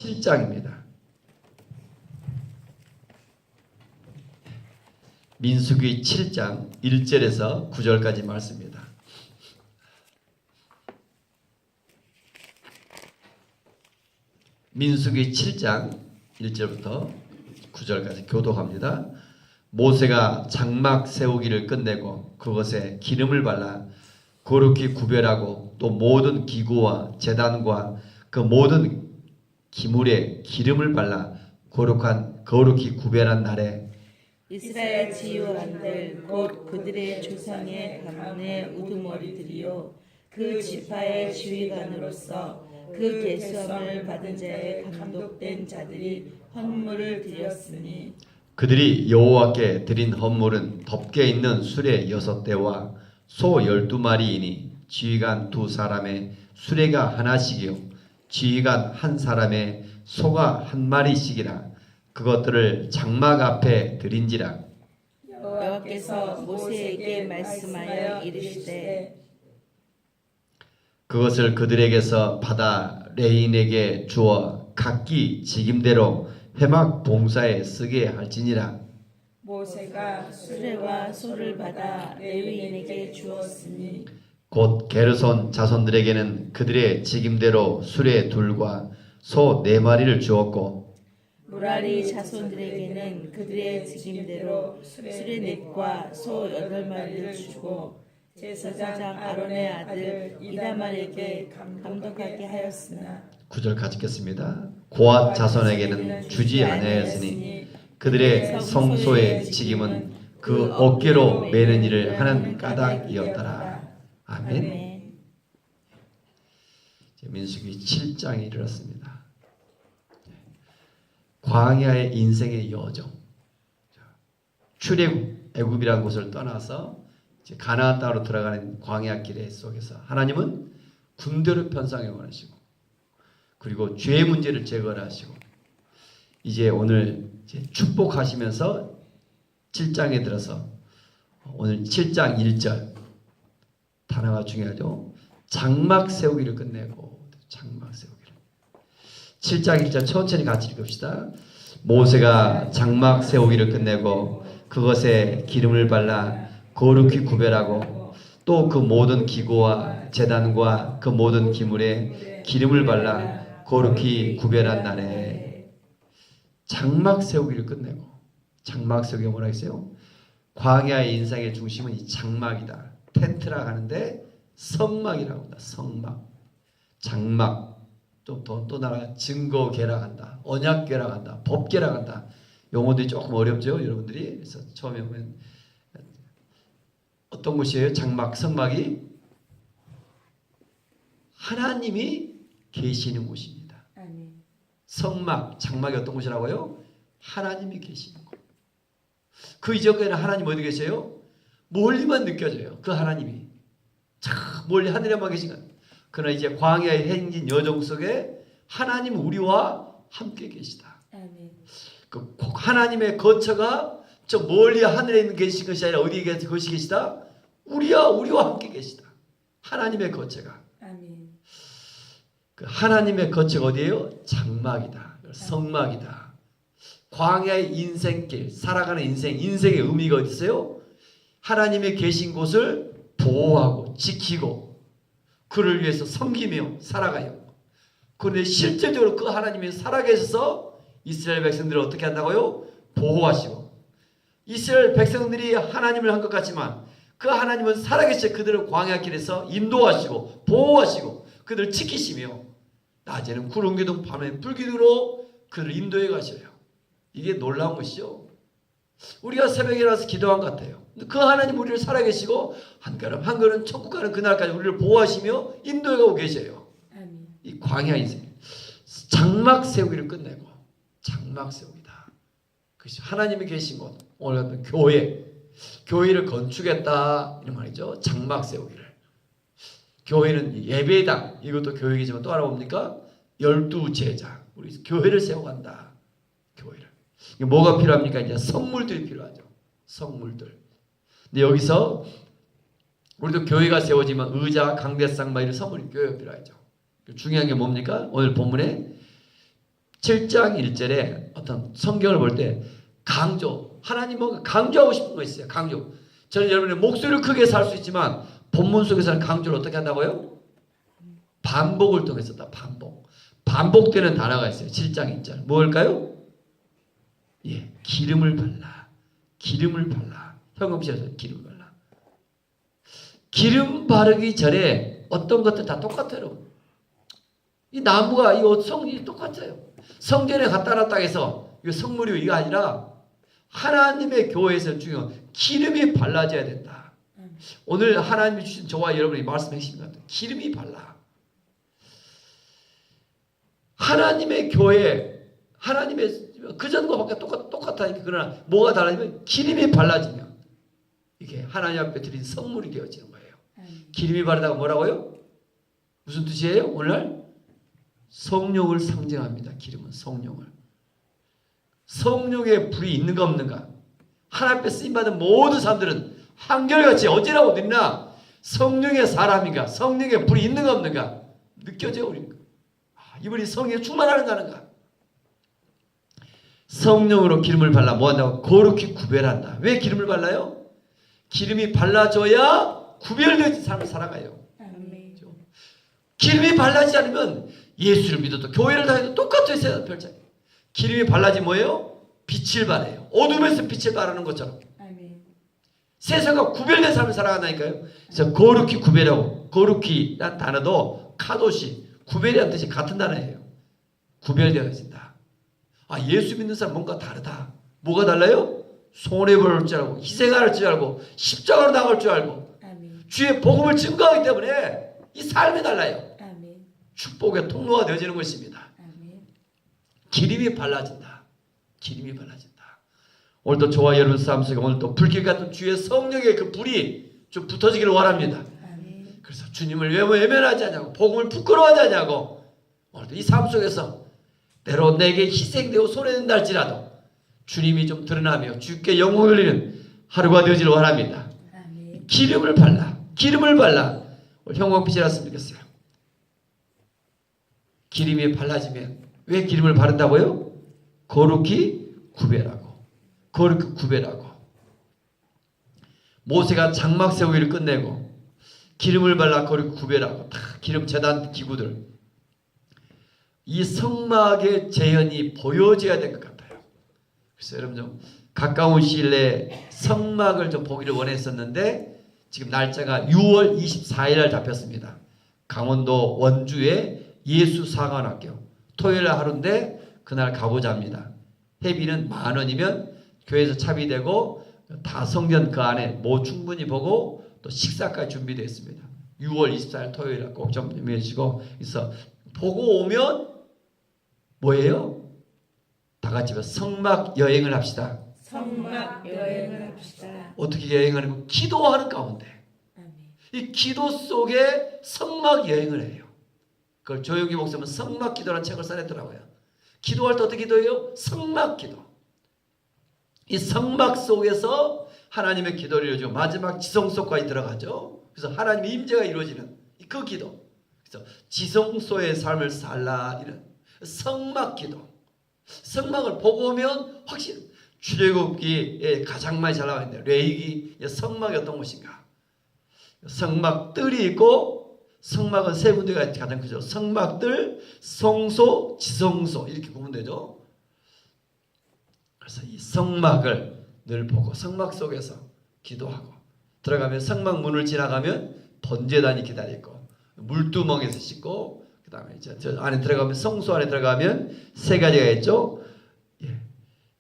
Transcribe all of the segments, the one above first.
7장입니다. 민수기 7장 1절에서 9절까지 말씀입니다. 민수기 7장 1절부터 9절까지 교독합니다. 모세가 장막 세우기를 끝내고 그것에 기름을 발라 거룩히 구별하고 또 모든 기구와 제단과 그 모든 기물에 기름을 발라 거룩히 구별한 날에 이스라엘 지휘관들 곧 그들의 조상의 가문의 우두머리들이요 그 지파의 지휘관으로서 그 계수함을 받은 자의 감독된 자들이 헌물을 드렸으니 그들이 여호와께 드린 헌물은 덮개 있는 수레 6대와 소 12마리이니 지휘관 2사람의 수레가 하나씩이요 지휘관 1사람의 소가 1마리씩이라 그것들을 장막 앞에 드린지라. 여호와께서 모세에게 말씀하여 이르시되 그것을 그들에게서 받아 레인에게 주어 각기 직임대로 회막 봉사에 쓰게 할지니라. 모세가 수레와 소를 받아 레위인에게 주었으니 곧 게르손 자손들에게는 그들의 직임대로 수레 2과 소 4마리를 주었고 무라리 자손들에게는 그들의 직임대로 수레 4과 소 8마리를 주고 제사장 아론의 아들 이다말에게 감독하게 하였으나 9절 같이 읽겠습니다. 고앗 자손에게는 주지 아니하였으니 그들의 성소의 직임은 그 어깨로 매는 일을 하는 까닭이었더라. 아멘. 민수기 7장에 이르렀습니다. 광야의 인생의 여정. 출애굽이라는 곳을 떠나서 이제 가나안 땅으로 들어가는 광야 길의 속에서 하나님은 군대로 편성해 원하시고 그리고 죄의 문제를 제거하시고 이제 오늘 이제 축복하시면서 7장에 들어서 오늘 7장 1절 단어가 중요하죠. 장막 세우기를 끝내고 장막 세우기를 7장 1절 천천히 같이 읽읍시다. 모세가 장막 세우기를 끝내고 그것에 기름을 발라 거룩히 구별하고 또 그 모든 기구와 제단과 그 모든 기물에 기름을 발라 거룩히 구별한 날에 장막 세우기를 끝내고 장막 세우기가 뭐라 했어요? 광야의 인생의 중심은 이 장막이다. 텐트라 하는데 성막이라고 합니다. 성막, 장막, 또 나라가 증거계라 한다, 언약계라 한다, 법계라 한다. 용어들이 조금 어렵죠, 여러분들이. 그래서 처음에 보면 어떤 곳이에요? 장막, 성막이 하나님이 계시는 곳입니다. 성막, 장막이 어떤 곳이라고요? 하나님이 계시는 곳. 그 이전에는 하나님 어디 계세요? 멀리만 느껴져요. 그 하나님이 참 멀리 하늘에만 계신 것. 그러나 이제 광야의 행진 여정 속에 하나님 우리와 함께 계시다. 그 하나님의 거처가 저 멀리 하늘에 있는 계신 것이 아니라 어디에 것이 계시다? 우리와 함께 계시다. 하나님의 거처가. 그 하나님의 거처가 어디예요? 장막이다. 성막이다. 광야의 인생길, 살아가는 인생의 의미가 어디 있어요? 하나님의 계신 곳을 보호하고 지키고 그를 위해서 섬기며 살아가요. 그런데 실질적으로 그 하나님이 살아계셔서 이스라엘 백성들을 어떻게 한다고요? 보호하시고 이스라엘 백성들이 하나님을 한 것 같지만 그 하나님은 살아계셔 그들을 광야길에서 인도하시고 보호하시고 그들을 지키시며 낮에는 구름기둥 밤에는 불기둥으로 그들을 인도해 가셔요. 이게 놀라운 것이죠. 우리가 새벽에 일어나서 기도한 것 같아요. 그 하나님 우리를 살아계시고 한 걸음 한 걸음 천국 가는 그날까지 우리를 보호하시며 인도해 가고 계세요. 이 광야 인생 장막 세우기를 끝내고 장막 세우기다. 그것이 하나님이 계신 곳. 오늘 같은 교회를 건축했다 이런 말이죠. 장막 세우기를. 교회는 예배당 이것도 교회이지만 또 하나 뭡니까? 12제자 우리 교회를 세워간다. 교회를. 뭐가 필요합니까? 이제 성물들이 필요하죠. 성물들. 근데 여기서 우리도 교회가 세워지면 의자, 강대상 막 이런 선물이 교회가 필요하죠. 중요한 게 뭡니까? 오늘 본문에 7장 1절에 어떤 성경을 볼 때 강조, 하나님 뭔가 강조하고 싶은 거 있어요. 강조. 저는 여러분의 목소리를 크게 살 수 있지만 본문 속에서는 강조를 어떻게 한다고요? 반복을 통해서 다 반복. 반복되는 단어가 있어요. 7장 1절. 뭘까요? 예, 기름을 발라. 기름을 발라. 현금실에서 기름을 발라. 기름 바르기 전에 어떤 것들 다 똑같아요. 이 나무가 이 성이 똑같아요. 성전에 갖다 놨다 해서 이거 성물이 이거 아니라 하나님의 교회에서 중요한 기름이 발라져야 된다. 오늘 하나님이 주신 저와 여러분이 말씀해 주신 것 같아요. 기름이 발라. 하나님의 교회, 하나님의 그전과 밖에 똑같다니까. 그러나 뭐가 달라지면 기름이 발라지면 이게 하나님 앞에 드린 선물이 되어지는 거예요. 기름이 바르다가 뭐라고요? 무슨 뜻이에요? 오늘날 성령을 상징합니다. 기름은 성령을. 성령의 불이 있는가 없는가. 하나님 앞에 쓰임받은 모든 사람들은 한결같이 어찌나 어딨나 성령의 사람인가, 성령의 불이 있는가 없는가 느껴져요. 우리 이분이 성령에 충만하는가 하는가. 성령으로 기름을 발라 뭐한다고? 거룩히 구별한다. 왜 기름을 발라요? 기름이 발라져야 구별되지 사람을 살아가요. 아멘. 기름이 발라지지 않으면 예수를 믿어도 교회를 다녀도 똑같아요. 별차. 기름이 발라지 뭐예요? 빛을 발해요. 어둠에서 빛을 발하는 것처럼. 아멘. 세상과 구별된 삶을 살아간다니까요. 그래서 거룩히 구별하고, 거룩히란 단어도 카도시, 구별이라는 뜻이 같은 단어예요. 구별되어진다. 아, 예수 믿는 사람 뭔가 다르다. 뭐가 달라요? 손해볼 줄 알고, 희생할 줄 알고, 십자가로 나갈 줄 알고, 아멘. 주의 복음을 증거하기 때문에 이 삶이 달라요. 아멘. 축복의 통로가 되어지는 것입니다. 아멘. 기름이 발라진다. 기름이 발라진다. 오늘도 저와 여러분 삶 속에 오늘도 불길 같은 주의 성령의 그 불이 좀 붙어지기를 원합니다. 아멘. 그래서 주님을 외면하지 않냐고, 복음을 부끄러워하지 않냐고, 오늘도 이 삶 속에서 때로 내게 희생되고 손해된다 할지라도 주님이 좀 드러나며 주께 영광을 돌리는 하루가 되어지길 원합니다. 아멘. 기름을 발라. 기름을 발라. 오늘 형광빛이랐으면 좋겠어요. 기름이 발라지면 왜 기름을 바른다고요? 거룩히 구별하고, 거룩히 구별하고. 모세가 장막 세우기를 끝내고 기름을 발라 거룩히 구별하고 다 기름 제단 기구들. 이 성막의 재현이 보여져야 될 것 같아요. 그래서 여러분 좀 가까운 시일 내에 성막을 좀 보기를 원했었는데 지금 날짜가 6월 24일 날 잡혔습니다. 강원도 원주의 예수사관학교 토요일 하루인데 그날 가보자 합니다. 회비는 10,000원이면 교회에서 차비되고 다 성전 그 안에 뭐 충분히 보고 또 식사까지 준비되어 있습니다. 6월 24일 토요일 꼭 좀 준비해 주시고 그래서 보고 오면 뭐예요? 다 같이 성막 여행을 합시다. 성막 여행을 합시다. 어떻게 여행하는 거? 기도하는 가운데. 아멘. 이 기도 속에 성막 여행을 해요. 그걸 조용히 목사님은 성막 기도라는 책을 써냈더라고요. 기도할 때 어떻게 기도해요? 성막 기도. 이 성막 속에서 하나님의 기도를 이루어지고 마지막 지성소까지 들어가죠. 그래서 하나님의 임재가 이루어지는 그 기도. 그래서 지성소의 삶을 살라 이런 성막 기도. 성막을 보고 오면 확실히 출애굽기에 가장 많이 잘 나와 있는데 레위기 성막이 어떤 곳인가? 성막들이 있고 성막은 세 군데가 가장 크죠. 성막들, 성소, 지성소 이렇게 보면 되죠. 그래서 이 성막을 늘 보고 성막 속에서 기도하고 들어가면 성막 문을 지나가면 번제단이 기다리고 물두멍에서 씻고 그 다음에 저 안에 들어가면 성소 안에 들어가면 세 가지가 있죠. 예.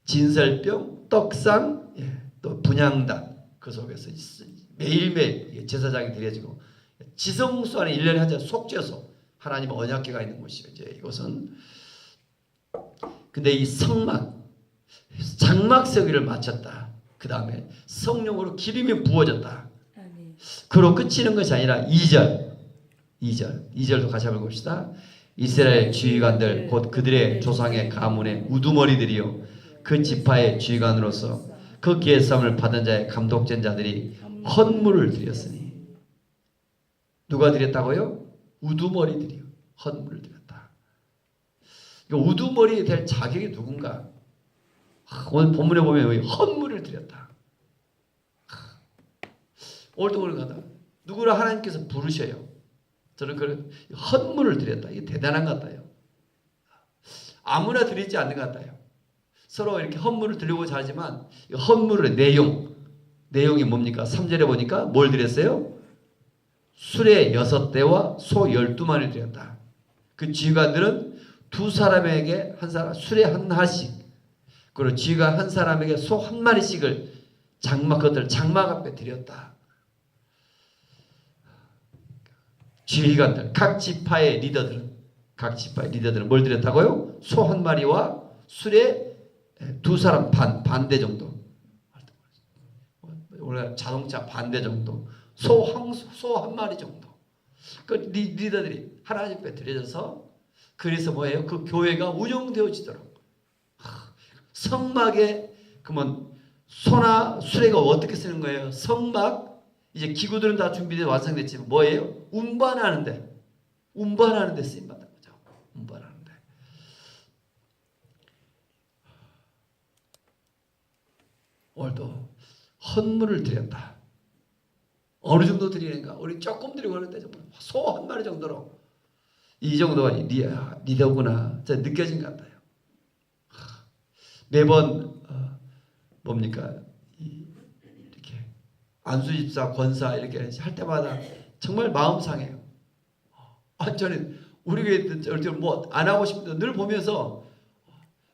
진설병, 떡상, 예. 또 분향단 그 속에서 매일매일 제사장이 드려지고 지성소 안에 1년에 한 번 속죄소 하나님의 언약궤가 있는 곳이에요. 이제 이곳은 근데 이 성막 장막 세우기를 마쳤다. 그 다음에 성령으로 기름이 부어졌다. 아멘. 그로 끝이는 것이 아니라 2절도 같이 한번 봅시다. 이스라엘 지휘관들 곧 그들의 조상의 가문의 우두머리들이요 그 지파의 지휘관으로서 그 기회삼을 받은 자의 감독된 자들이 헌물을 드렸으니 누가 드렸다고요? 우두머리들이요. 헌물을 드렸다. 우두머리 될 자격이 누군가? 오늘 본문에 보면 헌물을 드렸다. 오늘도 그런가? 누구를 하나님께서 부르셔요. 저는 그런 헌물을 드렸다. 이게 대단한 것 같아요. 아무나 드리지 않는 것 같아요. 서로 이렇게 헌물을 드리고자 하지만 헌물의 내용이 뭡니까? 3절에 보니까 뭘 드렸어요? 수레 6대와 소 12마리를 드렸다. 그 지휘관들은 두 사람에게 한 사람 수레 한 하씩, 그리고 지휘관 한 사람에게 소 한 마리씩을 그것들 장막 앞에 드렸다. 지휘관들, 각 지파의 리더들은 뭘 드렸다고요? 소 한 마리와 수레 두 사람 반대 정도. 우리가 자동차 반대 정도. 소 한 마리 정도. 그 리더들이 하나님 앞에 드려져서, 그래서 뭐예요? 그 교회가 운영되어지도록. 성막에 그러면 소나 수레가 어떻게 쓰는 거예요? 성막, 이제 기구들은 다 준비되어 완성됐지만 뭐예요? 운반하는데 쓰임 받는 거죠. 운반하는데. 오늘도 헌물을 드렸다. 어느 정도 드리는가? 우리 조금 드리고 하는데 소 한 마리 정도로, 이 정도가 리더구나 느껴진 것 같아요. 매번 뭡니까? 이렇게 안수집사, 권사 이렇게 할 때마다 정말 마음 상해요. 저는 우리 교회 뭐 안 하고 싶은데 늘 보면서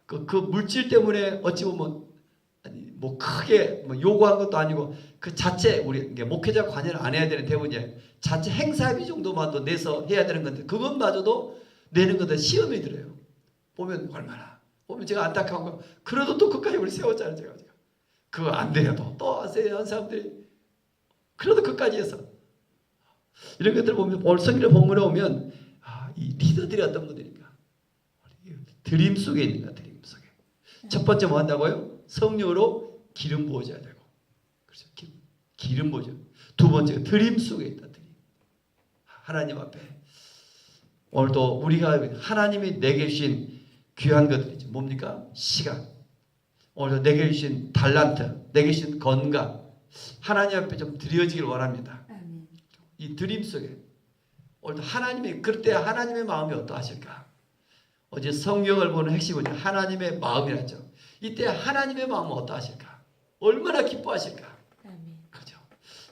그 물질 때문에 어찌 보면 뭐 크게 요구한 것도 아니고 그 자체 우리 목회자 관여를 안 해야 되는 대부분이 자체 행사비 정도만도 내서 해야 되는 건데 그것마저도 내는 건데 시험이 들어요. 보면 얼마나 보면 제가 안타까운 거. 그래도 또 끝까지 우리 세웠잖아요. 제가 그거 안 돼요. 또 한 사람들이 그래도 끝까지 해서 이런 것들 보면 오늘 성경 본문에 오면 이 리더들이 어떤 분들인가? 드림 속에 있는 거야. 드림 속에. 첫 번째 뭐 한다고요? 성령으로 기름 부어줘야 되고, 그렇죠? 기름 부어줘. 두 번째 드림 속에 있다. 드림. 하나님 앞에. 오늘도 우리가 하나님이 내게 주신 귀한 것들이죠. 뭡니까? 시간. 오늘도 내게 주신 달란트, 내게 주신 건강, 하나님 앞에 좀 드려지길 원합니다. 아멘. 이 드림 속에. 오늘도 그때 하나님의 마음이 어떠하실까? 어제 성경을 보는 핵심은 하나님의 마음이라죠. 이때 하나님의 마음은 어떠하실까? 얼마나 기뻐하실까? 아멘. 그죠?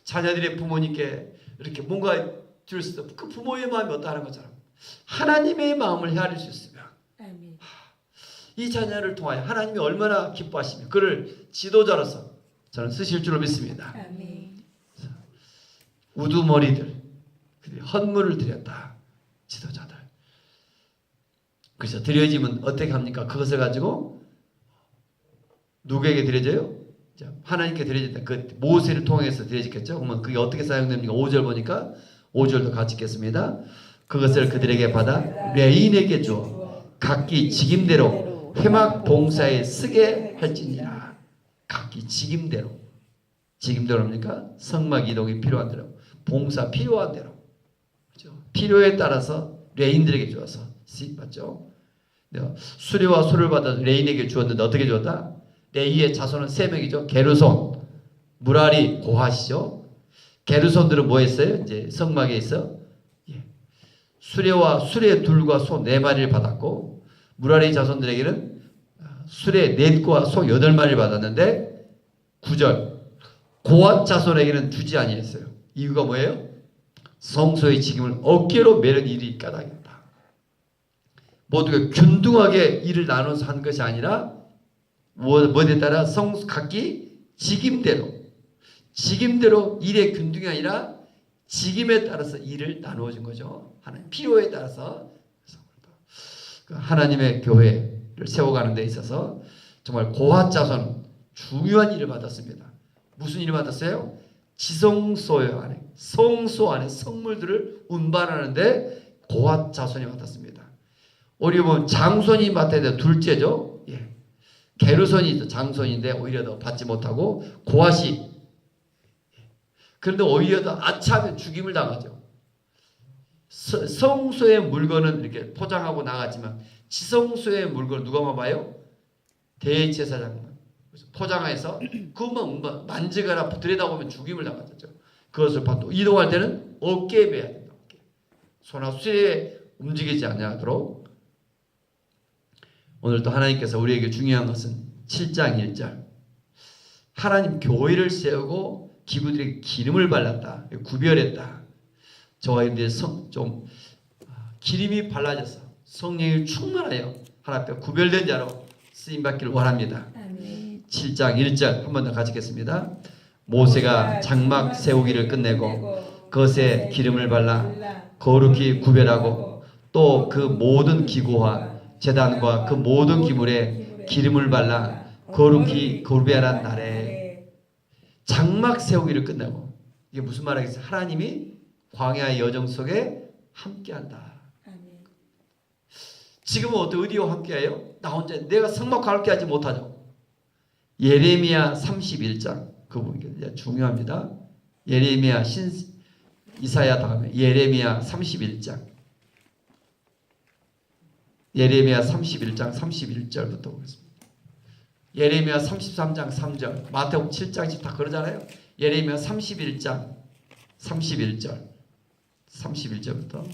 자녀들의 부모님께 이렇게 뭔가 줄 수도 없고 그 부모의 마음이 어떠하는 것처럼 하나님의 마음을 헤아릴 수 있으면 아멘. 이 자녀를 통하여 하나님이 얼마나 기뻐하시며 그를 지도자로서 저는 쓰실 줄로 믿습니다. 아멘. 우두머리들, 헌물을 드렸다. 지도자들. 그래서 드려지면 어떻게 합니까? 그것을 가지고 누구에게 드려져요? 하나님께 드려진다. 그 모세를 통해서 드려지겠죠? 그러면 그게 어떻게 사용됩니까? 5절 보니까 5절도 같이 읽겠습니다. 그것을 그들에게 받아 레인에게 주어 각기 직임대로 회막 봉사에 쓰게 할지니라. 각기 직임대로. 직임대로입니까? 성막 이동이 필요한 대로, 봉사 필요한 대로. 그렇죠? 필요에 따라서 레인들에게 주어서 맞죠? 수레와 소를 받아 레인에게 주었는데 어떻게 주었다? 레이의 자손은 3명이죠. 게르손, 무라리, 고핫이죠. 게르손들은 뭐 했어요? 이제 성막에 있어. 수레와 수레 둘과 소 4마리를 받았고, 무라리 자손들에게는 수레 4과 소 8마리를 받았는데 9절 고핫 자손에게는 주지 아니했어요. 이유가 뭐예요? 성소의 직임을 어깨로 메는 일이 까닭이었다. 모두가 균등하게 일을 나눠서 한 것이 아니라 뭐에 따라 각기 직임대로 일의 균등이 아니라 직임에 따라서 일을 나누어 준 거죠. 하나님 필요에 따라서. 하나님의 교회를 세워가는 데 있어서 정말 고핫 자손 중요한 일을 받았습니다. 무슨 일을 받았어요? 지성소 안에, 성소 안에 성물들을 운반하는데 고핫 자손이 맡았습니다. 우리가 보면 장손이 맡아야 돼. 둘째죠. 게르손이 장손인데 오히려 더 받지 못하고 고핫이, 그런데 오히려 더 아차하면 죽임을 당하죠. 성소의 물건은 이렇게 포장하고 나갔지만 지성소의 물건은 누가만 봐요? 대제사장만 포장해서 그것만 만지거나 들여다보면 죽임을 당하죠. 그것을 또 이동할 때는 어깨에 매야 된다. 손하고 수레에 움직이지 않도록. 오늘 또 하나님께서 우리에게 중요한 것은 7장 1절 하나님 교회를 세우고 기구들에게 기름을 발랐다. 구별했다. 저와 여러분들의 좀 기름이 발라져서 성령이 충만하여 하나님 앞에 구별된 자로 쓰임받기를 원합니다. 아멘. 7장 1절 한 번 더 같이 읽겠습니다. 모세가 장막 세우기를 끝내고 그것에 기름을 발라 거룩히 구별하고 또 그 모든 기구와 제단과 그 모든 기물에 기름을 발라 거룩히 구별한 날에 장막 세우기를 끝내고 이게 무슨 말이겠어요? 하나님이 광야의 여정 속에 함께한다. 아멘. 지금은 어디와 함께해요? 나 혼자 내가 성막과 함께하지 못하죠. 예레미야 31장 그 부분이 중요합니다. 예레미야 이사야 다음에 예레미야 31장 예레미야 31장 31절부터 보겠습니다. 예레미야 33장 3절 마태복음 7장씩 다 그러잖아요. 예레미야 31장 31절부터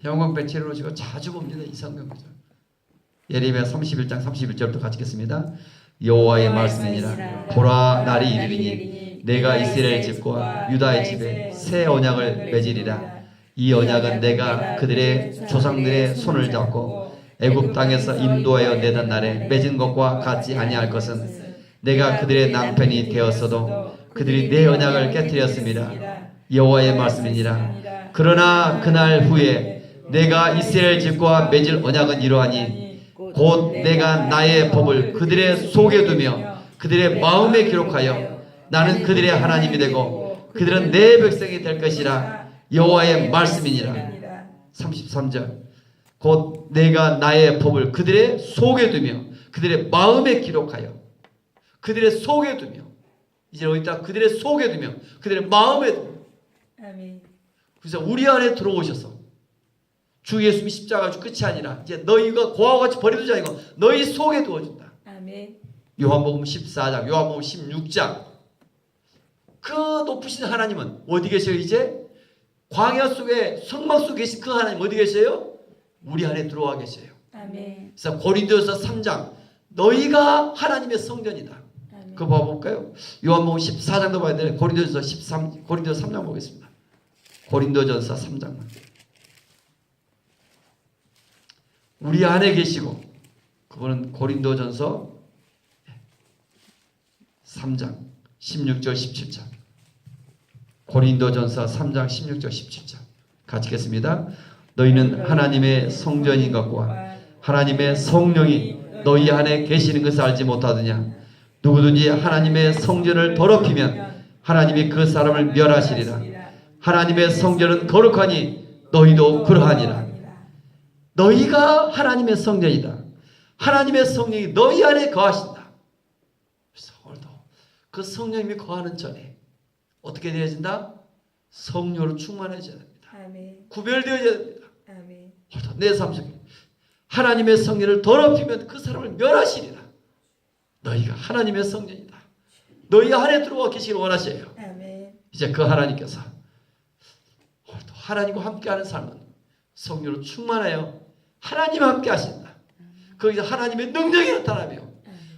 형광 배치를 놓으시고 자주 봅니다. 이 성경 구절. 예레미야 31장 31절부터 같이 읽겠습니다. 여호와의 말씀이니라. 보라 날이 이르리니 내가 이스라엘 집과 유다의 집에 새 언약을 맺으리라. 이 언약은 내가 그들의 조상들의 손을 잡고 애굽 땅에서 인도하여 내던 날에 맺은 것과 같지 아니할 것은 내가 그들의 남편이 되었어도 그들이 내 언약을 깨뜨렸습니다. 여호와의 말씀이니라. 그러나 그날 후에 내가 이스라엘 집과 맺을 언약은 이러하니 곧 내가 나의 법을 그들의 속에 두며 그들의 마음에 기록하여 나는 그들의 하나님이 되고 그들은 내 백성이 될 것이라. 여호와의 말씀이니라. 33절 곧 내가 나의 법을 그들의 속에 두며 그들의 마음에 기록하여 그들의 속에 두며 이제 어디다 그들의 속에 두며 그들의 마음에 두며 아멘. 그래서 우리 안에 들어오셔서 주 예수님이 십자가 주 끝이 아니라 이제 너희가 고아와 같이 버려두지 아니고 너희 속에 두어준다. 아멘. 요한복음 14장 요한복음 16장 그 높으신 하나님은 어디 계셔요? 이제 광야 속에 성막 속에 계신 그 하나님 어디 계세요? 우리 안에 들어와 계세요. 아멘. 그래서 고린도서 3장 너희가 하나님의 성전이다. 아멘. 그거 봐볼까요? 요한복음 14장도 봐야 되는데 고린도서 3장 보겠습니다. 고린도전서 3장만 우리 안에 계시고 그거는 고린도전서 3장 16절 17절 고린도전서 3장 16절 17절 같이 읽겠습니다. 너희는 하나님의 성전인 것과 하나님의 성령이 너희 안에 계시는 것을 알지 못하느냐. 누구든지 하나님의 성전을 더럽히면 하나님이 그 사람을 멸하시리라. 하나님의 성전은 거룩하니 너희도 그러하니라. 너희가 하나님의 성전이다. 하나님의 성령이 너희 안에 거하신다. 그래서 오늘도 그 성령님이 거하는 전에 어떻게 되어진다? 성령으로 충만해져야 됩니다. 아멘. 구별되어져야 됩니다. 아멘. 오늘도 내 삶 속에 하나님의 성전을 더럽히면 그 사람을 멸하시리라. 너희가 하나님의 성전이다. 너희 안에 들어와 계시길 원하셔요. 아멘. 이제 그 하나님께서 오늘도 하나님과 함께하는 삶은 성령으로 충만하여 하나님과 함께 하신다. 거기서 하나님의 능력이 나타나며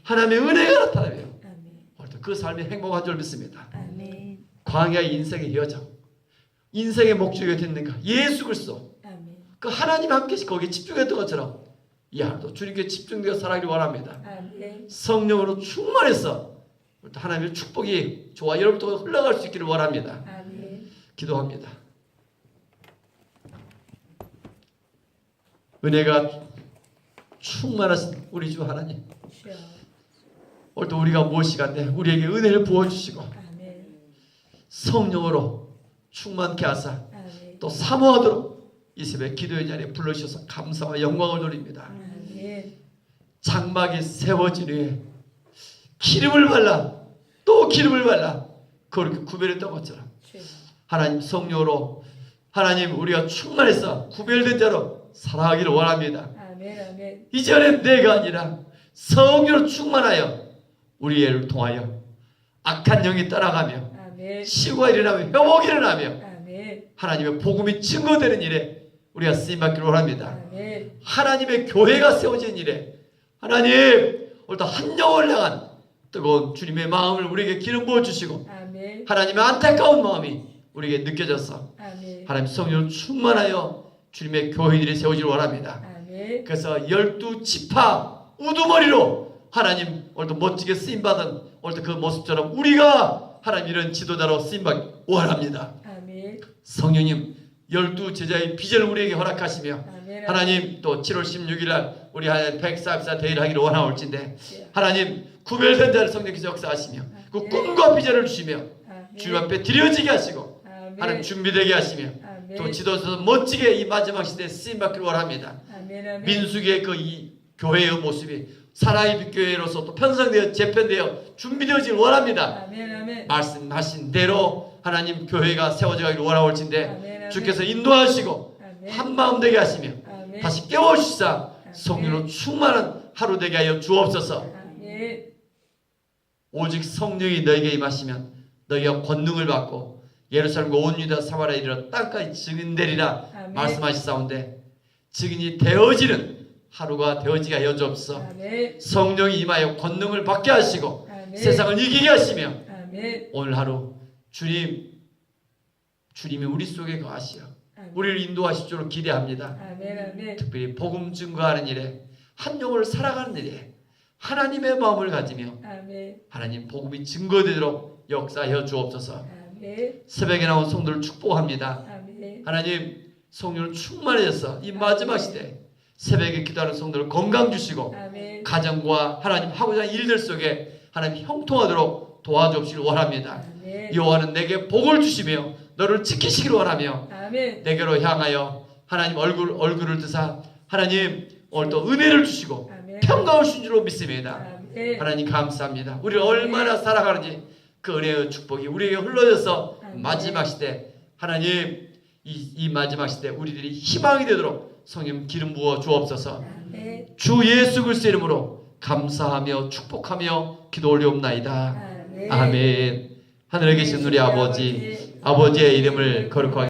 하나님의 은혜가 나타나며 오늘도 그 삶이 행복한 줄 믿습니다. 아멘. 광야의 인생의 여정, 인생의 목적이 됐는가? 예수 그리스도. 아멘. 그 하나님 함께 거기에 집중했던 것처럼 이 하루도 주님께 집중되어 살아가길 원합니다. 아멘. 성령으로 충만해서 하나님의 축복이 저와 여러분도 흘러갈 수 있기를 원합니다. 아멘. 기도합니다. 은혜가 충만하신 우리 주 하나님, 주여. 오늘도 우리가 무엇이간데 우리에게 은혜를 부어주시고 아멘. 성령으로 충만케 하사 아멘. 또 사모하도록 이 새벽 기도의 자리에 불러주셔서 감사와 영광을 돌립니다. 아멘. 장막이 세워진 후에 기름을 발라 또 기름을 발라 그렇게 구별했던 것처럼 주여. 하나님 성령으로 하나님 우리가 충만해서 구별된 자로 살아가기를 원합니다. 아멘. 아멘. 이전에 내가 아니라 성령으로 충만하여 우리를 통하여 악한 영이 떠나가며 아멘. 치유가 일어나며 회복이 일어나며 아멘. 하나님의 복음이 증거되는 일에 우리가 쓰임받기를 원합니다. 아멘. 하나님의 교회가 세워진 일에 하나님 오늘도 한 영혼을 향한 뜨거운 주님의 마음을 우리에게 기름 부어주시고 아멘. 하나님의 안타까운 마음이 우리에게 느껴져서 아멘. 하나님 성령을 충만하여 주님의 교회들이 세워지길 원합니다. 아멘. 그래서 12지파 우두머리로 하나님 오늘도 멋지게 쓰임받은 오늘도 그 모습처럼 우리가 하나님 이런 지도자로 쓰임받기 원합니다. 아멘. 성령님 12제자의 비전을 우리에게 허락하시며 아멘. 하나님 또 7월 16일 날 우리 하나님 144 대회를 하기를 원하올진데 예. 하나님 구별된 자를 성령께서 역사하시며 그 꿈과 비전을 주시며 아멘. 주님 앞에 드려지게 하시고 아멘. 하나님 준비되게 하시며 아멘. 또 지도자도 멋지게 이 마지막 시대에 쓰임받기를 원합니다. 아멘. 아멘. 민수기의 그 이 교회의 모습이 사나이 교회로서 또 편성되어 재편되어 준비되어지길 원합니다. 아멘. 아멘. 말씀하신 대로 하나님 교회가 세워져 가기를 원하올진데 아멘. 주께서 인도하시고 아멘. 한마음 되게 하시며 아멘. 다시 깨워주시사 성령으로 충만한 하루 되게 하여 주옵소서. 아멘. 오직 성령이 너에게 임하시면 너희가 권능을 받고 예루살렘과 온 유다 사마리아에 이르러 땅까지 증인되리라 아멘. 말씀하시사온데 증인이 되어지는 하루가 되어지게 하여 주옵소서. 아멘. 성령이 임하여 권능을 받게 하시고 아멘. 세상을 이기게 하시며 아멘. 오늘 하루 주님이 우리 속에 거하시어 아멘. 우리를 인도하실 줄로 기대합니다. 아멘. 아멘. 특별히 복음 증거하는 일에 한 영혼을 살아가는 일에 하나님의 마음을 가지며 아멘. 하나님 복음이 증거되도록 역사하여 주옵소서. 아멘. 새벽에 나온 성도를 축복합니다. 아멘. 하나님 성령을 충만해져서 이 마지막 시대 새벽에 기도하는 성도를 건강 주시고 아멘. 가정과 하나님 하고자 하는 일들 속에 하나님 형통하도록 도와주옵시길 원합니다. 아멘. 여호와는 내게 복을 주시며 너를 지키시길 원하며 아멘. 내게로 향하여 하나님 얼굴을 드사 하나님 오늘 또 은혜를 주시고 아멘. 평강을 줄로 믿습니다. 아멘. 하나님 감사합니다. 우리를 얼마나 살아가는지 그 은혜의 축복이 우리에게 흘러져서 아멘. 마지막 시대 하나님 이 마지막 시대 우리들이 희망이 되도록 성령 기름 부어 주옵소서. 아멘. 주 예수 그리스도의 이름으로 감사하며 축복하며 기도 올리옵나이다. 아멘. 아멘. 하늘에 계신 우리 아버지의 이름을 거룩하게